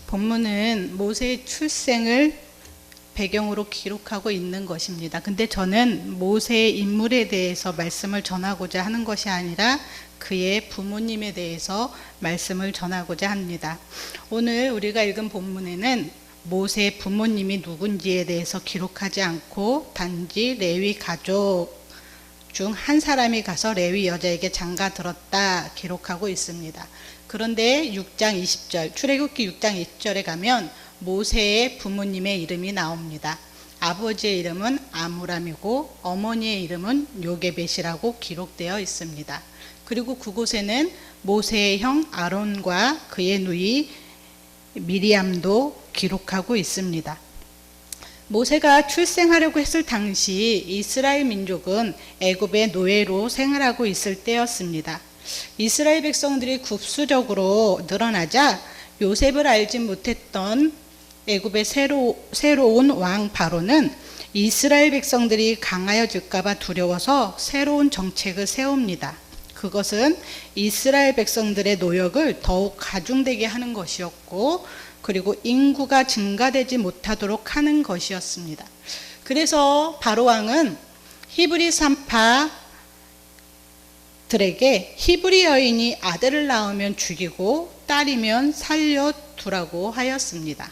본문은 모세의 출생을 배경으로 기록하고 있는 것입니다. 근데 저는 모세의 인물에 대해서 말씀을 전하고자 하는 것이 아니라 그의 부모님에 대해서 말씀을 전하고자 합니다. 오늘 우리가 읽은 본문에는 모세의 부모님이 누군지에 대해서 기록하지 않고 단지 레위 가족 중 한 사람이 가서 레위 여자에게 장가 들었다 기록하고 있습니다. 그런데 6장 20절, 출애굽기 6장 20절에 가면 모세의 부모님의 이름이 나옵니다. 아버지의 이름은 아므람이고 어머니의 이름은 요게벳이라고 기록되어 있습니다. 그리고 그곳에는 모세의 형 아론과 그의 누이 미리암도 기록하고 있습니다. 모세가 출생하려고 했을 당시 이스라엘 민족은 애굽의 노예로 생활하고 있을 때였습니다. 이스라엘 백성들이 급수적으로 늘어나자 요셉을 알지 못했던 애굽의 새로운 왕 바로는 이스라엘 백성들이 강하여질까봐 두려워서 새로운 정책을 세웁니다. 그것은 이스라엘 백성들의 노역을 더욱 가중되게 하는 것이었고, 그리고 인구가 증가되지 못하도록 하는 것이었습니다. 그래서 바로 왕은 히브리 산파들에게 히브리 여인이 아들을 낳으면 죽이고 딸이면 살려두라고 하였습니다.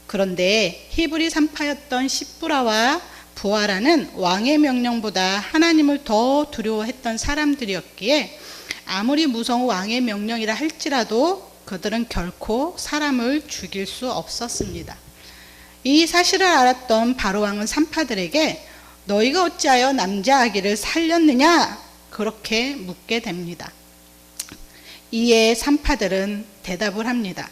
그런데 히브리 산파였던 시브라와 부하라는 왕의 명령보다 하나님을 더 두려워했던 사람들이었기에 아무리 무서운 왕의 명령이라 할지라도 그들은 결코 사람을 죽일 수 없었습니다. 이 사실을 알았던 바로왕은 산파들에게 너희가 어찌하여 남자 아기를 살렸느냐? 그렇게 묻게 됩니다. 이에 산파들은 대답을 합니다.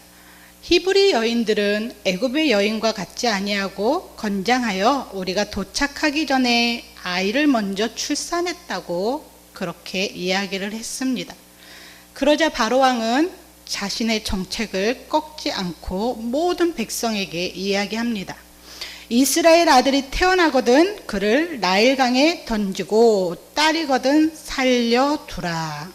히브리 여인들은 애굽의 여인과 같지 아니하고 건장하여 우리가 도착하기 전에 아이를 먼저 출산했다고 그렇게 이야기를 했습니다. 그러자 바로왕은 자신의 정책을 꺾지 않고 모든 백성에게 이야기합니다. 이스라엘 아들이 태어나거든 그를 나일강에 던지고 딸이거든 살려두라.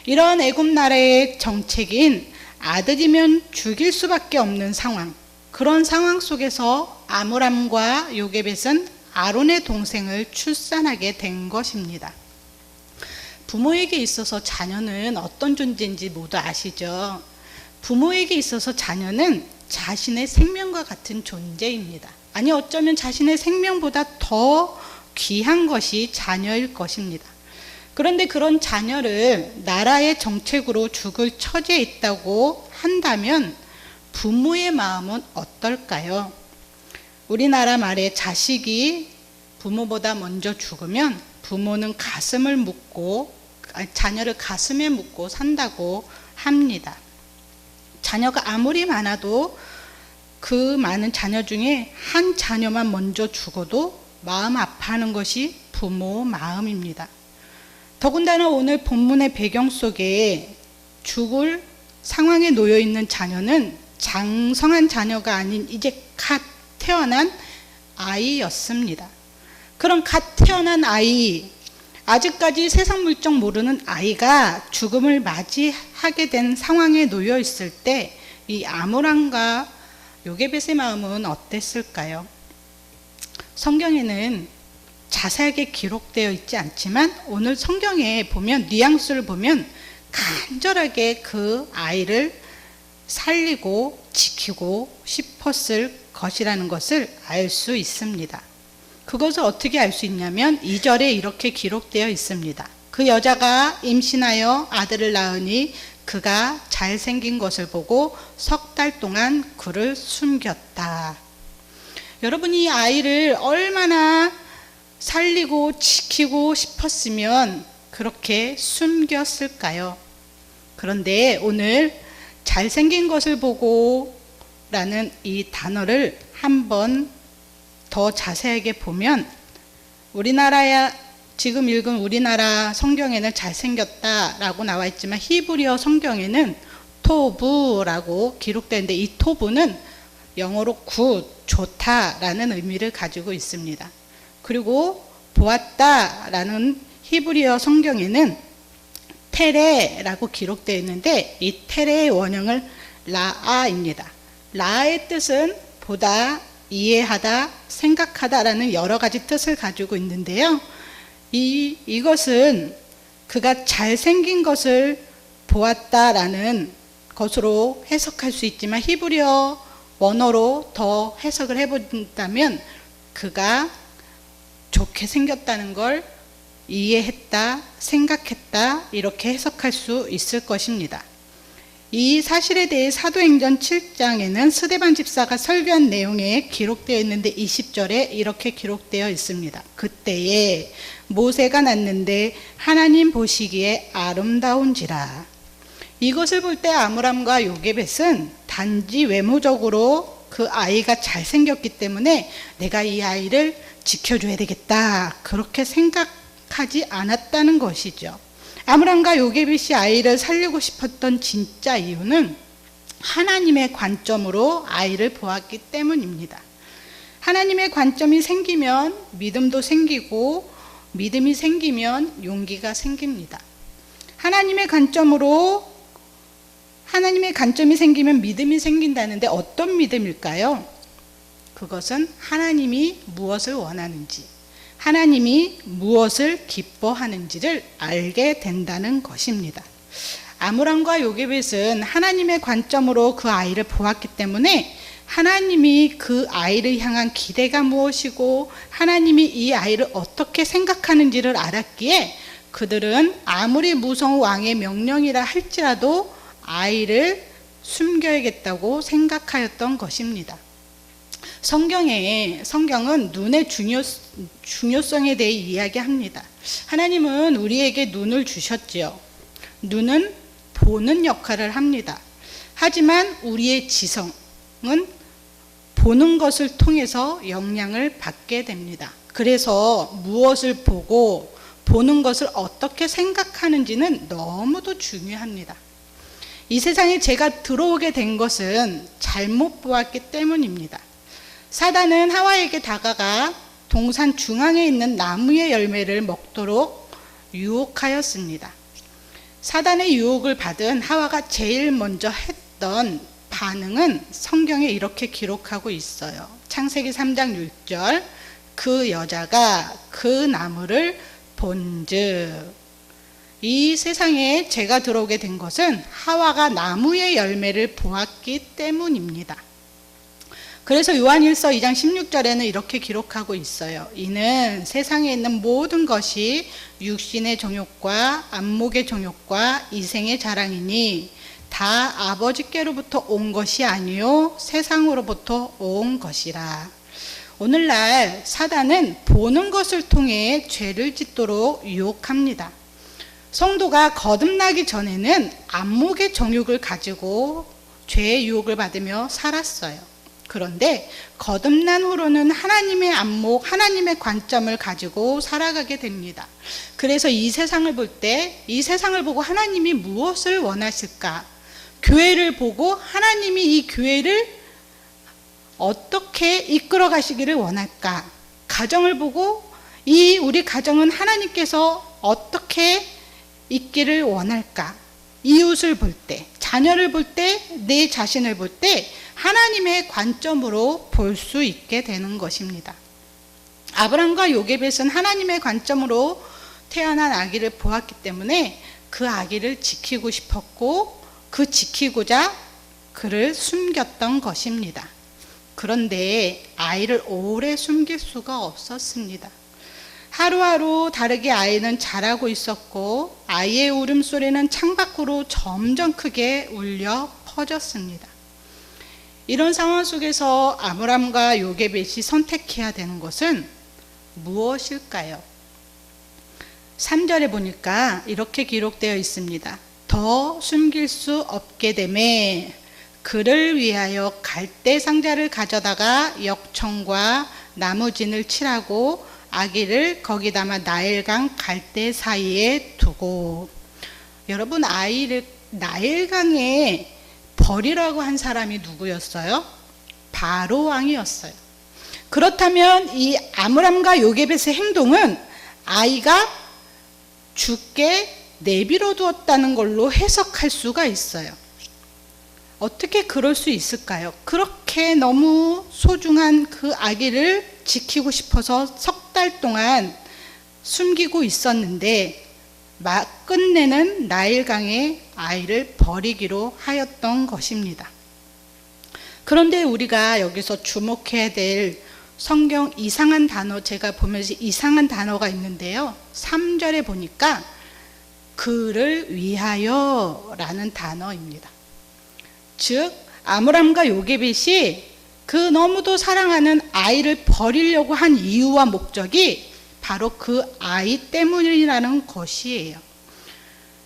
이런 애굽 나라의 정책인 아들이면 죽일 수밖에 없는 상황, 그런 상황 속에서 아므람과 요게벳은 아론의 동생을 출산하게 된 것입니다. 부모에게 있어서 자녀는 어떤 존재인지 모두 아시죠? 부모에게 있어서 자녀는 자신의 생명과 같은 존재입니다. 아니 어쩌면 자신의 생명보다 더 귀한 것이 자녀일 것입니다. 그런데 그런 자녀를 나라의 정책으로 죽을 처지에 있다고 한다면 부모의 마음은 어떨까요? 우리나라 말에 자식이 부모보다 먼저 죽으면 부모는 자녀를 가슴에 묻고 산다고 합니다. 자녀가 아무리 많아도 그 많은 자녀 중에 한 자녀만 먼저 죽어도 마음 아파하는 것이 부모 마음입니다. 더군다나 오늘 본문의 배경 속에 죽을 상황에 놓여 있는 자녀는 장성한 자녀가 아닌 이제 갓 태어난 아이였습니다. 그런 갓 태어난 아이, 아직까지 세상 물정 모르는 아이가 죽음을 맞이하게 된 상황에 놓여 있을 때 이 아므람과 요게벳의 마음은 어땠을까요? 성경에는 자세하게 기록되어 있지 않지만 오늘 성경에 보면 뉘앙스를 보면 간절하게 그 아이를 살리고 지키고 싶었을 것이라는 것을 알 수 있습니다. 그것을 어떻게 알 수 있냐면 2절에 이렇게 기록되어 있습니다. 그 여자가 임신하여 아들을 낳으니 그가 잘생긴 것을 보고 석 달 동안 그를 숨겼다. 여러분이 이 아이를 얼마나 살리고 지키고 싶었으면 그렇게 숨겼을까요? 그런데 오늘 잘생긴 것을 보고 라는 이 단어를 한번 더 자세하게 보면 지금 읽은 우리나라 성경에는 잘생겼다라고 나와 있지만 히브리어 성경에는 토브라고 기록되는데 이 토브는 영어로 굿, 좋다라는 의미를 가지고 있습니다. 그리고 보았다라는 히브리어 성경에는 테레라고 기록되어 있는데 이 테레의 원형을 라아입니다. 라의 뜻은 보다, 이해하다, 생각하다라는 여러 가지 뜻을 가지고 있는데요. 이것은 그가 잘생긴 것을 보았다라는 것으로 해석할 수 있지만 히브리어 원어로 더 해석을 해본다면 그가 좋게 생겼다는 걸 이해했다, 생각했다 이렇게 해석할 수 있을 것입니다. 이 사실에 대해 사도행전 7장에는 스데반 집사가 설교한 내용에 기록되어 있는데 20절에 이렇게 기록되어 있습니다. 그때에 모세가 낳는데 하나님 보시기에 아름다운지라. 이것을 볼 때 아므람과 요게벳은 단지 외모적으로 그 아이가 잘생겼기 때문에 내가 이 아이를 지켜줘야 되겠다 그렇게 생각하지 않았다는 것이죠. 아므람과 요게벳이 아이를 살리고 싶었던 진짜 이유는 하나님의 관점으로 아이를 보았기 때문입니다. 하나님의 관점이 생기면 믿음도 생기고 믿음이 생기면 용기가 생깁니다. 하나님의 관점이 생기면 믿음이 생긴다는데 어떤 믿음일까요? 그것은 하나님이 무엇을 원하는지, 하나님이 무엇을 기뻐하는지를 알게 된다는 것입니다. 아므람과 요게벳은 하나님의 관점으로 그 아이를 보았기 때문에 하나님이 그 아이를 향한 기대가 무엇이고 하나님이 이 아이를 어떻게 생각하는지를 알았기에 그들은 아무리 무서운 왕의 명령이라 할지라도 아이를 숨겨야겠다고 생각하였던 것입니다. 성경은 눈의 중요성에 대해 이야기합니다. 하나님은 우리에게 눈을 주셨지요. 눈은 보는 역할을 합니다. 하지만 우리의 지성은 보는 것을 통해서 영향을 받게 됩니다. 그래서 무엇을 보고 보는 것을 어떻게 생각하는지는 너무도 중요합니다. 이 세상에 제가 들어오게 된 것은 잘못 보았기 때문입니다. 사단은 하와에게 다가가 동산 중앙에 있는 나무의 열매를 먹도록 유혹하였습니다. 사단의 유혹을 받은 하와가 제일 먼저 했던 반응은 성경에 이렇게 기록하고 있어요. 창세기 3장 6절 그 여자가 그 나무를 본즉. 이 세상에 제가 들어오게 된 것은 하와가 나무의 열매를 보았기 때문입니다. 그래서 요한일서 2장 16절에는 이렇게 기록하고 있어요. 이는 세상에 있는 모든 것이 육신의 정욕과 안목의 정욕과 이생의 자랑이니 다 아버지께로부터 온 것이 아니요 세상으로부터 온 것이라. 오늘날 사단은 보는 것을 통해 죄를 짓도록 유혹합니다. 성도가 거듭나기 전에는 안목의 정욕을 가지고 죄의 유혹을 받으며 살았어요. 그런데 거듭난 후로는 하나님의 안목, 하나님의 관점을 가지고 살아가게 됩니다. 그래서 이 세상을 보고 하나님이 무엇을 원하실까? 교회를 보고 하나님이 이 교회를 어떻게 이끌어 가시기를 원할까? 가정을 보고 우리 가정은 하나님께서 어떻게 있기를 원할까? 이웃을 볼 때, 자녀를 볼 때, 내 자신을 볼 때 하나님의 관점으로 볼 수 있게 되는 것입니다. 아브람과 요게벳은 하나님의 관점으로 태어난 아기를 보았기 때문에 그 아기를 지키고 싶었고 그 지키고자 그를 숨겼던 것입니다. 그런데 아이를 오래 숨길 수가 없었습니다. 하루하루 다르게 아이는 자라고 있었고 아이의 울음소리는 창밖으로 점점 크게 울려 퍼졌습니다. 이런 상황 속에서 아므람과 요게벳이 선택해야 되는 것은 무엇일까요? 3절에 보니까 이렇게 기록되어 있습니다. 더 숨길 수 없게 되매 그를 위하여 갈대 상자를 가져다가 역청과 나무진을 칠하고 아기를 거기 담아 나일강 갈대 사이에 두고. 여러분, 아이를 나일강에 버리라고 한 사람이 누구였어요? 바로 왕이었어요. 그렇다면 이 아므람과 요게벳의 행동은 아이가 죽게 내버려 두었다는 걸로 해석할 수가 있어요. 어떻게 그럴 수 있을까요? 그렇게 너무 소중한 그 아기를 지키고 싶어서 석 달 동안 숨기고 있었는데 끝내는 나일강에 아이를 버리기로 하였던 것입니다. 그런데 우리가 여기서 주목해야 될 성경 이상한 단어, 제가 보면서 이상한 단어가 있는데요. 3절에 보니까 그를 위하여 라는 단어입니다. 즉 아므람과 요게벳이 그 너무도 사랑하는 아이를 버리려고 한 이유와 목적이 바로 그 아이 때문이라는 것이에요.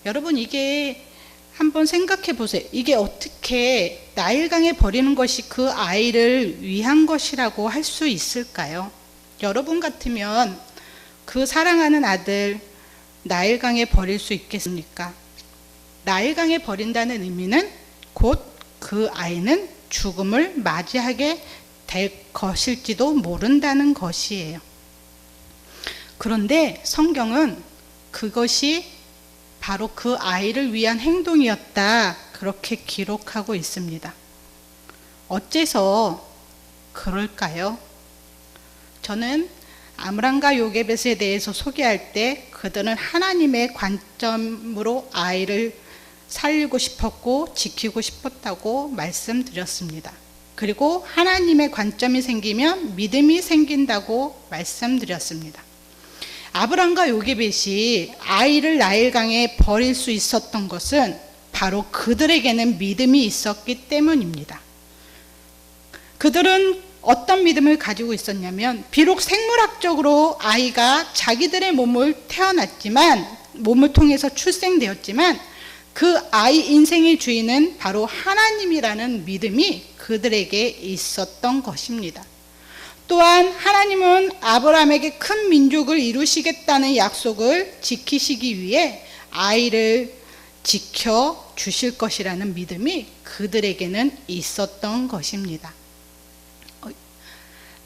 여러분, 이게 한번 생각해 보세요. 이게 어떻게 나일강에 버리는 것이 그 아이를 위한 것이라고 할 수 있을까요? 여러분 같으면 그 사랑하는 아들 나일강에 버릴 수 있겠습니까? 나일강에 버린다는 의미는 곧 그 아이는 죽음을 맞이하게 될 것일지도 모른다는 것이에요. 그런데 성경은 그것이 바로 그 아이를 위한 행동이었다, 그렇게 기록하고 있습니다. 어째서 그럴까요? 저는 아므람과 요게벳에 대해서 소개할 때 그들은 하나님의 관점으로 아이를 살리고 싶었고 지키고 싶었다고 말씀드렸습니다. 그리고 하나님의 관점이 생기면 믿음이 생긴다고 말씀드렸습니다. 아브람과 요게벳이 아이를 나일강에 버릴 수 있었던 것은 바로 그들에게는 믿음이 있었기 때문입니다. 그들은 어떤 믿음을 가지고 있었냐면, 비록 생물학적으로 아이가 자기들의 몸을 통해서 출생되었지만 그 아이 인생의 주인은 바로 하나님이라는 믿음이 그들에게 있었던 것입니다. 또한 하나님은 아브라함에게 큰 민족을 이루시겠다는 약속을 지키시기 위해 아이를 지켜 주실 것이라는 믿음이 그들에게는 있었던 것입니다.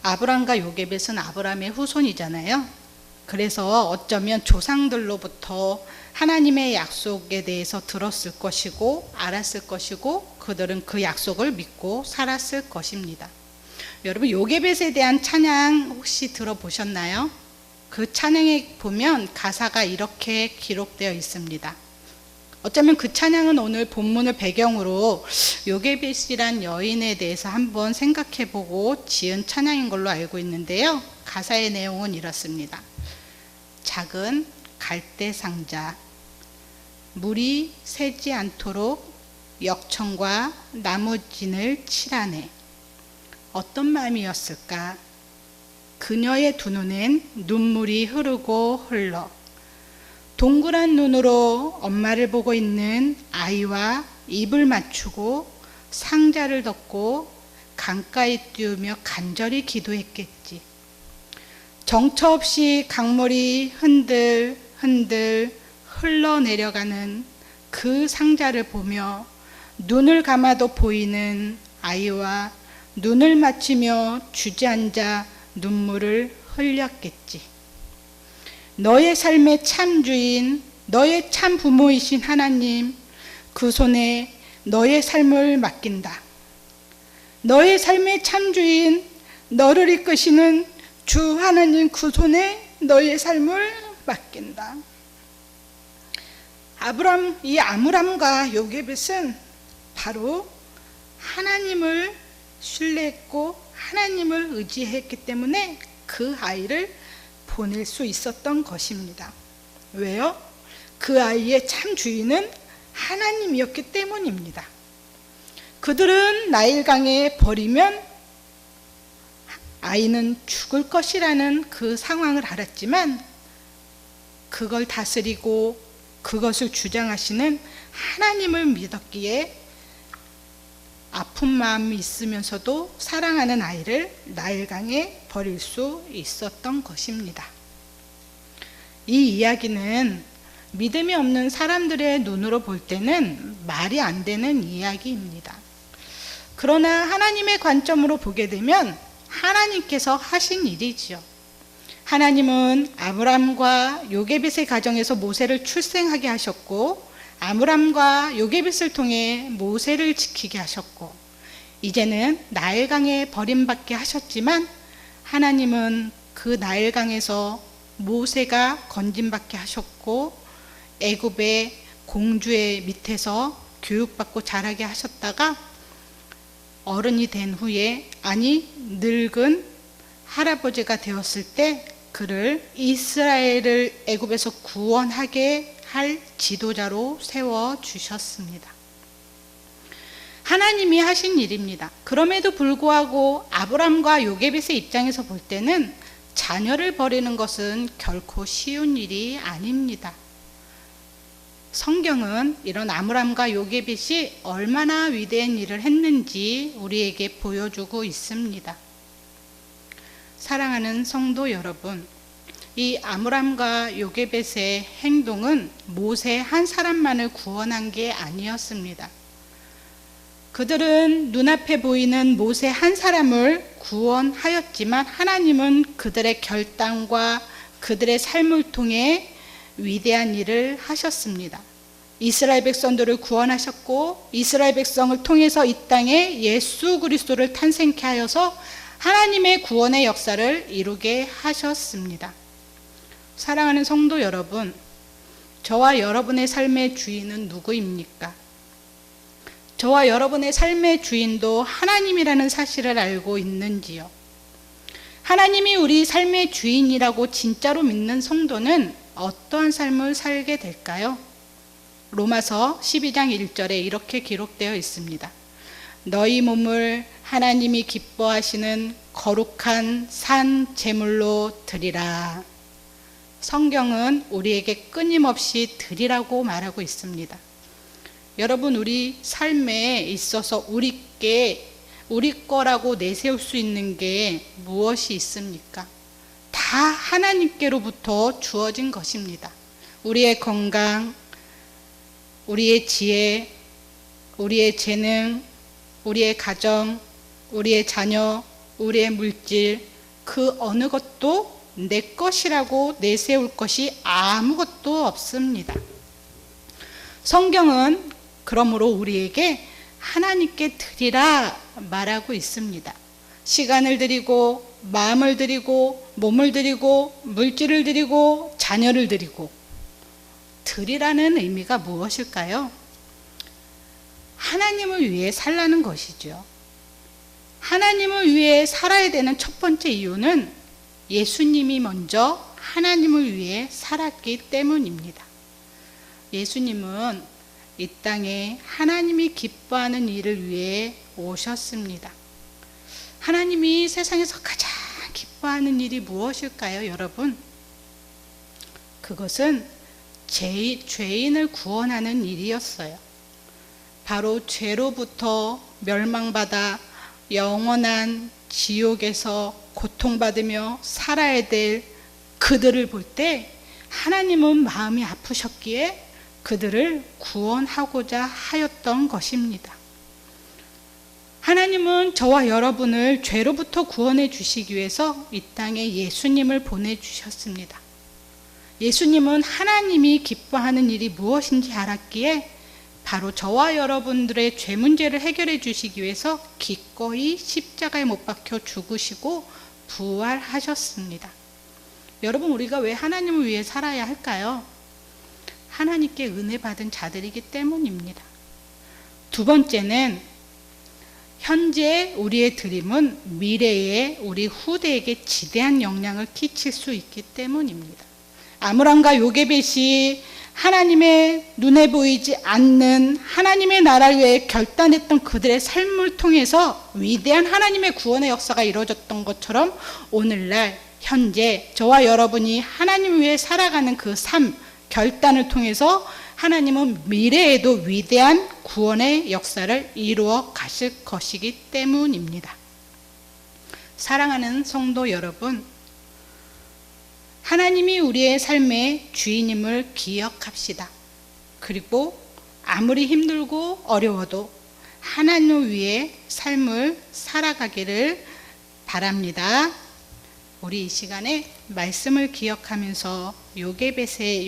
아브람과 요게벳은 아브라함의 후손이잖아요. 그래서 어쩌면 조상들로부터 하나님의 약속에 대해서 들었을 것이고 알았을 것이고 그들은 그 약속을 믿고 살았을 것입니다. 여러분, 요게벳에 대한 찬양 혹시 들어보셨나요? 그 찬양에 보면 가사가 이렇게 기록되어 있습니다. 어쩌면 그 찬양은 오늘 본문을 배경으로 요게벳이란 여인에 대해서 한번 생각해보고 지은 찬양인 걸로 알고 있는데요. 가사의 내용은 이렇습니다. 작은 갈대 상자, 물이 새지 않도록 역청과 나무진을 칠하네. 어떤 마음이었을까? 그녀의 두 눈엔 눈물이 흐르고 흘러 동그란 눈으로 엄마를 보고 있는 아이와 입을 맞추고 상자를 덮고 강가에 띄우며 간절히 기도했겠지. 정처 없이 강물이 흔들흔들 흘러내려가는 그 상자를 보며 눈을 감아도 보이는 아이와 눈을 맞추며 주저앉아 눈물을 흘렸겠지. 너의 삶의 참 주인, 너의 참 부모이신 하나님, 그 손에 너의 삶을 맡긴다. 너의 삶의 참 주인, 너를 이끄시는 주 하나님, 그 손에 너의 삶을 맡긴다. 이 아므람과 요게벳은 바로 하나님을 신뢰했고 하나님을 의지했기 때문에 그 아이를 보낼 수 있었던 것입니다. 왜요? 그 아이의 참 주인은 하나님이었기 때문입니다. 그들은 나일강에 버리면 아이는 죽을 것이라는 그 상황을 알았지만 그걸 다스리고 그것을 주장하시는 하나님을 믿었기에 아픈 마음이 있으면서도 사랑하는 아이를 나일강에 버릴 수 있었던 것입니다. 이 이야기는 믿음이 없는 사람들의 눈으로 볼 때는 말이 안 되는 이야기입니다. 그러나 하나님의 관점으로 보게 되면 하나님께서 하신 일이지요. 하나님은 아브람과 요게벳의 가정에서 모세를 출생하게 하셨고 아므람과 요게벳을 통해 모세를 지키게 하셨고, 이제는 나일강에 버림받게 하셨지만 하나님은 그 나일강에서 모세가 건짐받게 하셨고, 애굽의 공주의 밑에서 교육받고 자라게 하셨다가 어른이 된 후에, 아니 늙은 할아버지가 되었을 때 그를 이스라엘을 애굽에서 구원하게 할 지도자로 세워주셨습니다. 하나님이 하신 일입니다. 그럼에도 불구하고 아브람과 요게벳의 입장에서 볼 때는 자녀를 버리는 것은 결코 쉬운 일이 아닙니다. 성경은 이런 아므람과 요게벳이 얼마나 위대한 일을 했는지 우리에게 보여주고 있습니다. 사랑하는 성도 여러분, 이 아므람과 요게벳의 행동은 모세 한 사람만을 구원한 게 아니었습니다. 그들은 눈앞에 보이는 모세 한 사람을 구원하였지만 하나님은 그들의 결단과 그들의 삶을 통해 위대한 일을 하셨습니다. 이스라엘 백성들을 구원하셨고, 이스라엘 백성을 통해서 이 땅에 예수 그리스도를 탄생케 하여서 하나님의 구원의 역사를 이루게 하셨습니다. 사랑하는 성도 여러분, 저와 여러분의 삶의 주인은 누구입니까? 저와 여러분의 삶의 주인도 하나님이라는 사실을 알고 있는지요? 하나님이 우리 삶의 주인이라고 진짜로 믿는 성도는 어떠한 삶을 살게 될까요? 로마서 12장 1절에 이렇게 기록되어 있습니다. 너희 몸을 하나님이 기뻐하시는 거룩한 산 제물로 드리라. 성경은 우리에게 끊임없이 드리라고 말하고 있습니다. 여러분, 우리 삶에 있어서 우리 거라고 내세울 수 있는 게 무엇이 있습니까? 다 하나님께로부터 주어진 것입니다. 우리의 건강, 우리의 지혜, 우리의 재능, 우리의 가정, 우리의 자녀, 우리의 물질, 그 어느 것도 내 것이라고 내세울 것이 아무것도 없습니다. 성경은 그러므로 우리에게 하나님께 드리라 말하고 있습니다. 시간을 드리고, 마음을 드리고, 몸을 드리고, 물질을 드리고, 자녀를 드리고. 드리라는 의미가 무엇일까요? 하나님을 위해 살라는 것이죠. 하나님을 위해 살아야 되는 첫 번째 이유는 예수님이 먼저 하나님을 위해 살았기 때문입니다. 예수님은 이 땅에 하나님이 기뻐하는 일을 위해 오셨습니다. 하나님이 세상에서 가장 기뻐하는 일이 무엇일까요, 여러분? 그것은 죄인을 구원하는 일이었어요. 바로 죄로부터 멸망받아 영원한 지옥에서 고통받으며 살아야 될 그들을 볼 때 하나님은 마음이 아프셨기에 그들을 구원하고자 하였던 것입니다. 하나님은 저와 여러분을 죄로부터 구원해 주시기 위해서 이 땅에 예수님을 보내주셨습니다. 예수님은 하나님이 기뻐하는 일이 무엇인지 알았기에 바로 저와 여러분들의 죄 문제를 해결해 주시기 위해서 기꺼이 십자가에 못 박혀 죽으시고 부활하셨습니다. 여러분, 우리가 왜 하나님을 위해 살아야 할까요? 하나님께 은혜 받은 자들이기 때문입니다. 두 번째는 현재 우리의 드림은 미래에 우리 후대에게 지대한 영향을 끼칠 수 있기 때문입니다. 아므람과 요게벳이 하나님의 눈에 보이지 않는 하나님의 나라를 위해 결단했던 그들의 삶을 통해서 위대한 하나님의 구원의 역사가 이루어졌던 것처럼 오늘날 현재 저와 여러분이 하나님을 위해 살아가는 그 삶, 결단을 통해서 하나님은 미래에도 위대한 구원의 역사를 이루어 가실 것이기 때문입니다. 사랑하는 성도 여러분, 하나님이 우리의 삶의 주인임을 기억합시다. 그리고 아무리 힘들고 어려워도 하나님을 위해 삶을 살아가기를 바랍니다. 우리 이 시간에 말씀을 기억하면서 요게벳의